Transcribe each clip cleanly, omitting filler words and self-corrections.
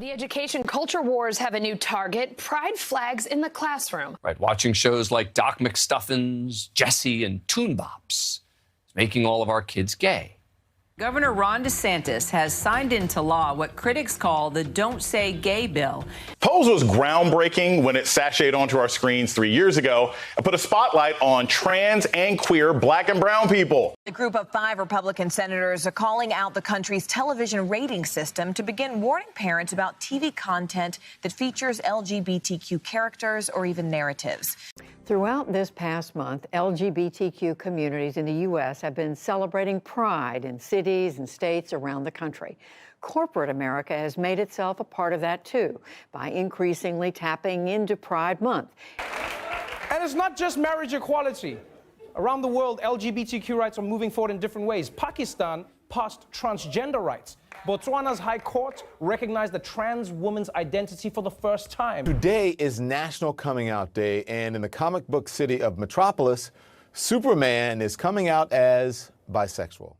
The education culture wars have a new target: pride flags in the classroom. Right, watching shows like Doc McStuffins, Jessie, and Toon Bops is making all of our kids gay. Governor Ron DeSantis has signed into law what critics call the Don't Say Gay bill. Pose was groundbreaking when it sashayed onto our screens 3 years ago and put a spotlight on trans and queer Black and brown people. A group of 5 Republican senators are calling out the country's television rating system to begin warning parents about TV content that features LGBTQ characters or even narratives. Throughout this past month, LGBTQ communities in the U.S. have been celebrating Pride in cities and states around the country. Corporate America has made itself a part of that, too, by increasingly tapping into Pride Month. And it's not just marriage equality. Around the world, LGBTQ rights are moving forward in different ways. Pakistan passed transgender rights. Botswana's High Court recognized the trans woman's identity for the first time. Today is National Coming Out Day, and in the comic book city of Metropolis, Superman is coming out as bisexual.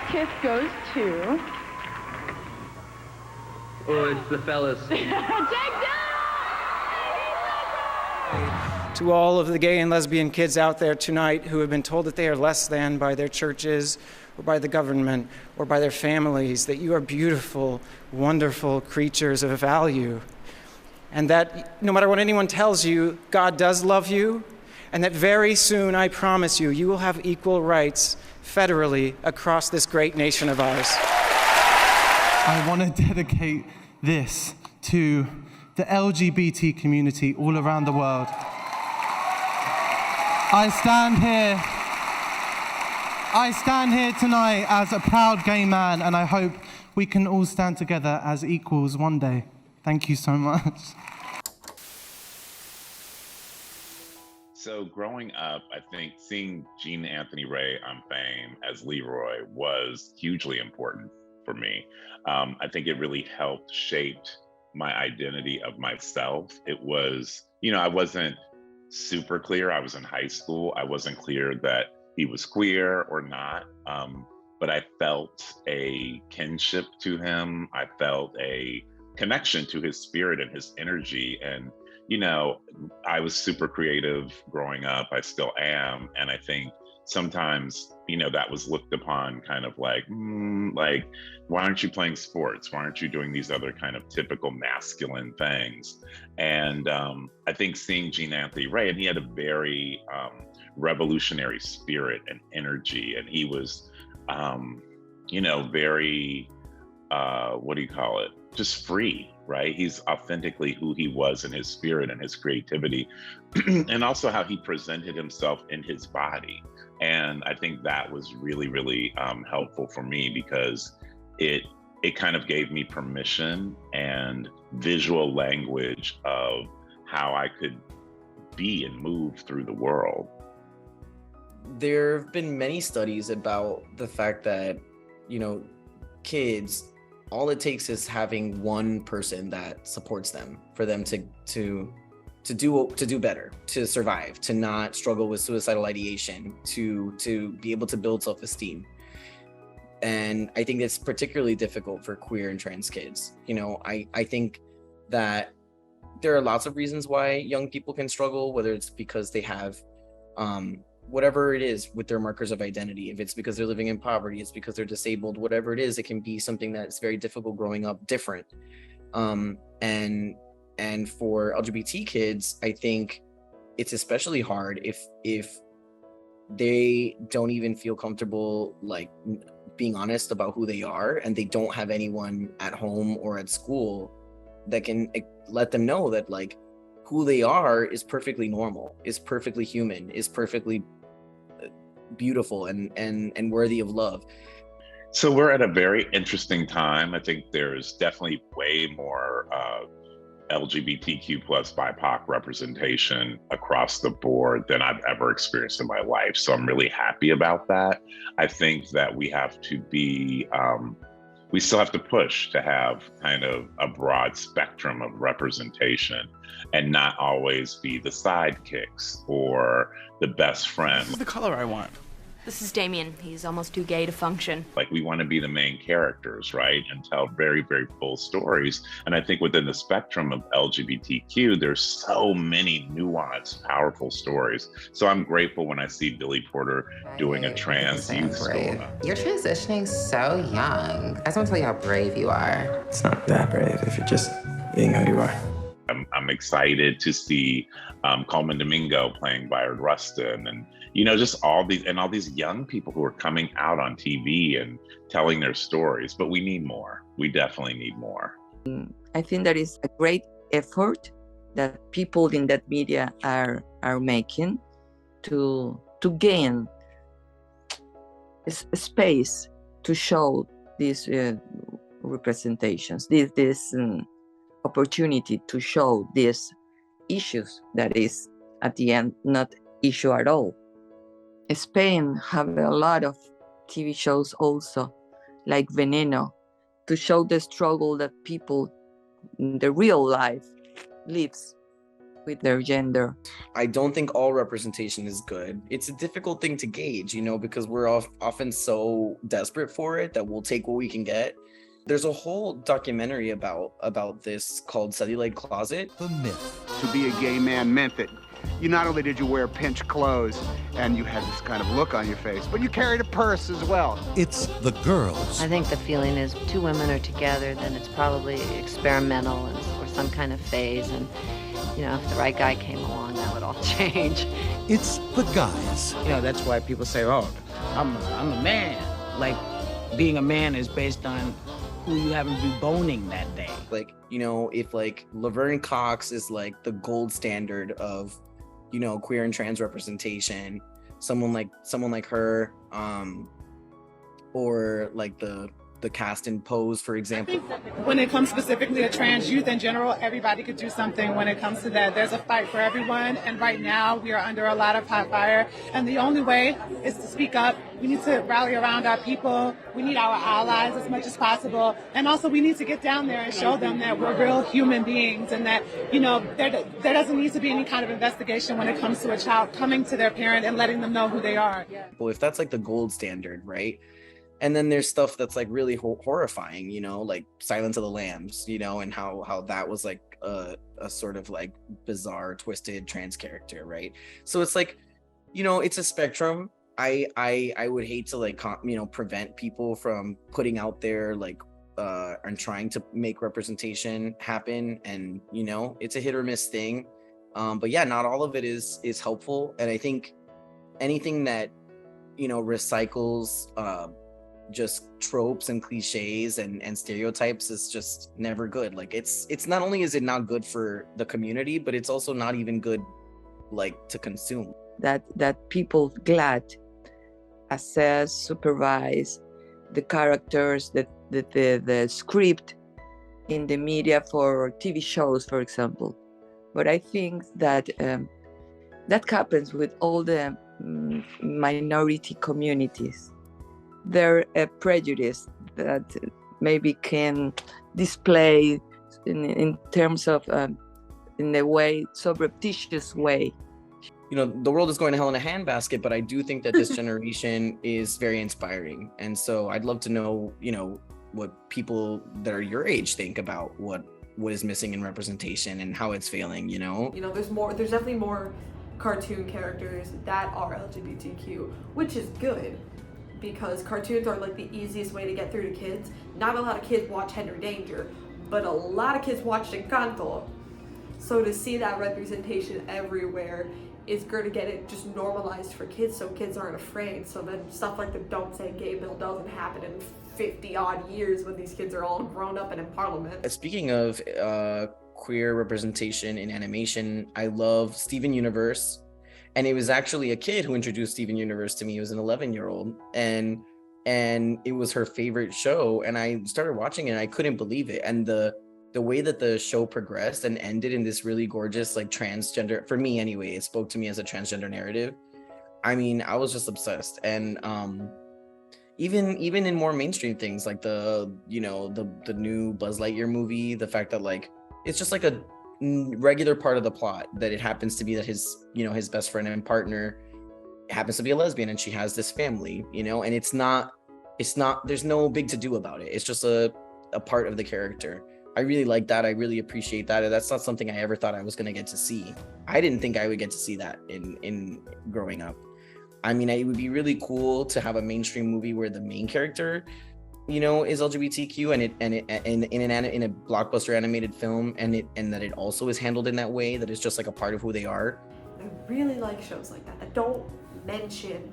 Kiss goes to... Oh, it's the fellas. To all of the gay and lesbian kids out there tonight who have been told that they are less than by their churches or by the government or by their families, that you are beautiful, wonderful creatures of value, and that no matter what anyone tells you, God does love you, and that very soon, I promise you, you will have equal rights federally across this great nation of ours. I want to dedicate this to the LGBT community all around the world. I stand here tonight as a proud gay man, and I hope we can all stand together as equals one day. Thank you so much. So growing up, I think seeing Gene Anthony Ray on Fame as Leroy was hugely important for me. I think it really helped shape my identity of myself. It was, I wasn't super clear. I was in high school. I wasn't clear that he was queer or not, but I felt a kinship to him. I felt a connection to his spirit and his energy. And I was super creative growing up. I still am. And I think sometimes, that was looked upon kind of like, why aren't you playing sports? Why aren't you doing these other kind of typical masculine things? And I think seeing Gene Anthony Ray, and he had a very revolutionary spirit and energy. And he was, very, just free. Right? He's authentically who he was in his spirit and his creativity, and also how he presented himself in his body. And I think that was really, really helpful for me because it kind of gave me permission and visual language of how I could be and move through the world. There have been many studies about the fact that, kids, all it takes is having one person that supports them for them to do better, to survive, to not struggle with suicidal ideation, to be able to build self-esteem. And I think it's particularly difficult for queer and trans kids. I think that there are lots of reasons why young people can struggle, whether it's because they have whatever it is with their markers of identity. If it's because they're living in poverty, it's because they're disabled, whatever it is, it can be something that's very difficult growing up different. And for LGBT kids, I think it's especially hard if they don't even feel comfortable like being honest about who they are, and they don't have anyone at home or at school that can let them know that like who they are is perfectly normal, is perfectly human, is perfectly beautiful and worthy of love. So we're at a very interesting time. I think there's definitely way more LGBTQ plus BIPOC representation across the board than I've ever experienced in my life. So I'm really happy about that. I think that we have to be, we still have to push to have kind of a broad spectrum of representation and not always be the sidekicks or the best friend. This is the color I want. This is Damien. He's almost too gay to function. Like, we want to be the main characters, right? And tell very, very full stories. And I think within the spectrum of LGBTQ, there's so many nuanced, powerful stories. So I'm grateful when I see Billy Porter doing a trans youth story. You're transitioning so young. I just want to tell you how brave you are. It's not that brave if you're just being who you are. I'm excited to see Coleman Domingo playing Bayard Rustin, and just all these young people who are coming out on TV and telling their stories. But we need more. We definitely need more. I think that is a great effort that people in that media are making to gain a space to show these representations, this opportunity to show these issues that is at the end not issue at all. Spain have a lot of TV shows also, like Veneno, to show the struggle that people in the real life lives with their gender. I don't think all representation is good. It's a difficult thing to gauge, because we're often so desperate for it that we'll take what we can get. There's a whole documentary about this called Cellulite Closet. The myth. To be a gay man meant that you not only did you wear pinched clothes and you had this kind of look on your face, but you carried a purse as well. It's the girls. I think the feeling is two women are together, then it's probably experimental or some kind of phase. And, if the right guy came along, that would all change. It's the guys. That's why people say, oh, I'm a man. Like, being a man is based on who you happen to be boning that day. Like, if like Laverne Cox is like the gold standard of, queer and trans representation, someone like her, or like the cast in Pose, for example. When it comes specifically to trans youth in general, everybody could do something when it comes to that. There's a fight for everyone, and right now we are under a lot of hot fire, and the only way is to speak up. We need to rally around our people. We need our allies as much as possible, and also we need to get down there and show them that we're real human beings, and that there doesn't need to be any kind of investigation when it comes to a child coming to their parent and letting them know who they are. Well, if that's like the gold standard, right? And then there's stuff that's like really horrifying, like Silence of the Lambs, and how that was like a sort of like bizarre, twisted trans character, right? So it's like, it's a spectrum. I would hate to like, prevent people from putting out there like, and trying to make representation happen. And, it's a hit or miss thing. But yeah, not all of it is helpful. And I think anything that, recycles, just tropes and cliches and stereotypes is just never good. Like it's not only is it not good for the community, but it's also not even good like to consume. That people glad assess, supervise the characters, the script in the media for TV shows, for example. But I think that that happens with all the minority communities. They're a prejudice that maybe can display in terms of in a way, surreptitious way. You know, the world is going to hell in a handbasket, but I do think that this generation is very inspiring. And so I'd love to know, you know, what people that are your age think about what is missing in representation and how it's failing, you know? You know, there's definitely more cartoon characters that are LGBTQ, which is good because cartoons are like the easiest way to get through to kids. Not a lot of kids watch Henry Danger, but a lot of kids watch Encanto. So to see that representation everywhere is going to get it just normalized for kids so kids aren't afraid. So then stuff like the Don't Say Gay bill doesn't happen in 50 odd years when these kids are all grown up and in parliament. Speaking of queer representation in animation, I love Steven Universe. And it was actually a kid who introduced Steven Universe to me. It was an 11-year-old. And it was her favorite show. And I started watching it and I couldn't believe it. And the way that the show progressed and ended in this really gorgeous, like transgender, for me anyway, it spoke to me as a transgender narrative. I mean, I was just obsessed. And even in more mainstream things like the new Buzz Lightyear movie, the fact that like it's just like a regular part of the plot that it happens to be that his best friend and partner happens to be a lesbian and she has this family, you know, and it's not there's no big to do about it. It's just a part of the character. I really like that. I really appreciate that. And that's not something I ever thought I was going to get to see. I didn't think I would get to see that in growing up. I mean, it would be really cool to have a mainstream movie where the main character, you know, is LGBTQ and in a blockbuster animated film, and that it also is handled in that way, that it's just like a part of who they are. I really like shows like that don't mention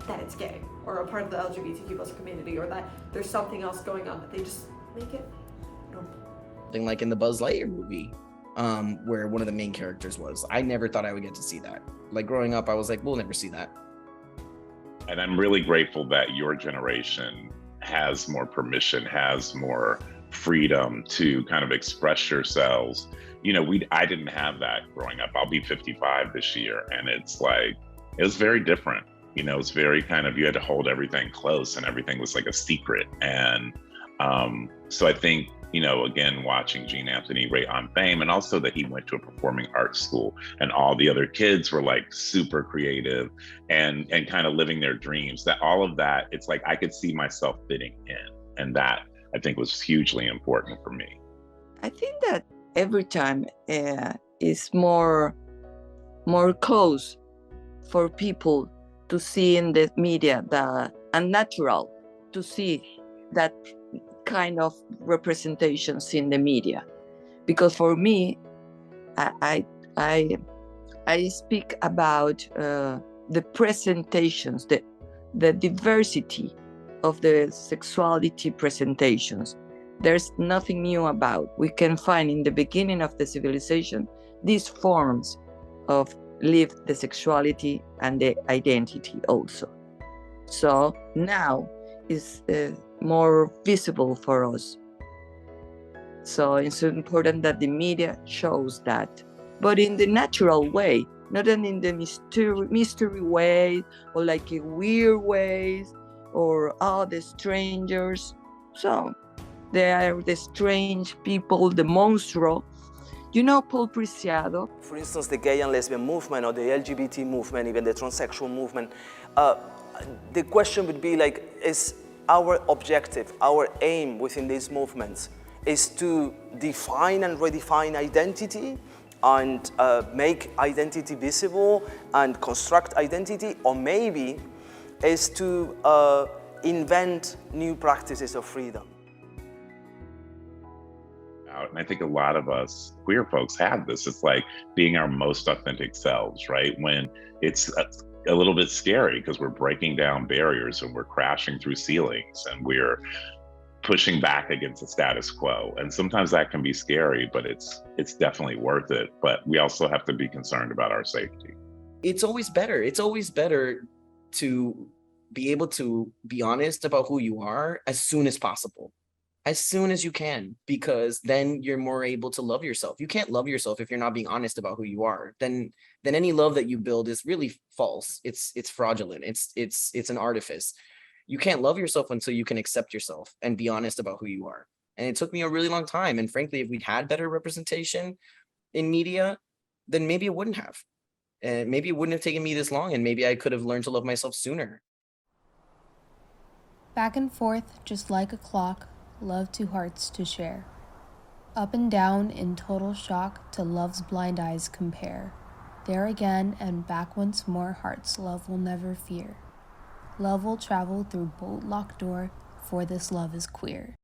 that it's gay or a part of the LGBTQ plus community or that there's something else going on, that they just make it normal. Thing like in the Buzz Lightyear movie, where one of the main characters was. I never thought I would get to see that. Like growing up, I was like, we'll never see that. And I'm really grateful that your generation has more permission, has more freedom to kind of express yourselves. You know, I didn't have that growing up. I'll be 55 this year, and it's like, it was very different. You know, it's very kind of, you had to hold everything close and everything was like a secret. And so I think, you know, again, watching Gene Anthony Ray on Fame, and also that he went to a performing arts school and all the other kids were like super creative and kind of living their dreams, that all of that, it's like I could see myself fitting in. And that I think was hugely important for me. I think that every time is more close for people to see in the media, the unnatural, to see that kind of representations in the media. Because for me, I speak about the presentations, the diversity of the sexuality presentations. There's nothing new about. We can find in the beginning of the civilization these forms of live the sexuality and the identity also. So now is more visible for us. So it's important that the media shows that, but in the natural way, not in the mystery way or like a weird ways or the strangers. So they are the strange people, the monstruo. You know Paul Preciado? For instance, the gay and lesbian movement or the LGBT movement, even the transsexual movement, the question would be like, is our objective, our aim within these movements is to define and redefine identity and make identity visible and construct identity, or maybe is to invent new practices of freedom? And I think a lot of us queer folks have this. It's like being our most authentic selves, right? When it's a little bit scary because we're breaking down barriers and we're crashing through ceilings and we're pushing back against the status quo. And sometimes that can be scary, but it's definitely worth it. But we also have to be concerned about our safety. It's always better. It's always better to be able to be honest about who you are as soon as possible, as soon as you can, because then you're more able to love yourself. You can't love yourself if you're not being honest about who you are. Then any love that you build is really false. It's fraudulent. It's an artifice. You can't love yourself until you can accept yourself and be honest about who you are. And it took me a really long time. And frankly, if we'd had better representation in media, then maybe it wouldn't have. And maybe it wouldn't have taken me this long, and maybe I could have learned to love myself sooner. Back and forth, just like a clock, love two hearts to share. Up and down in total shock to love's blind eyes compare. There again and back once more, hearts love will never fear. Love will travel through bolt locked door, for this love is queer.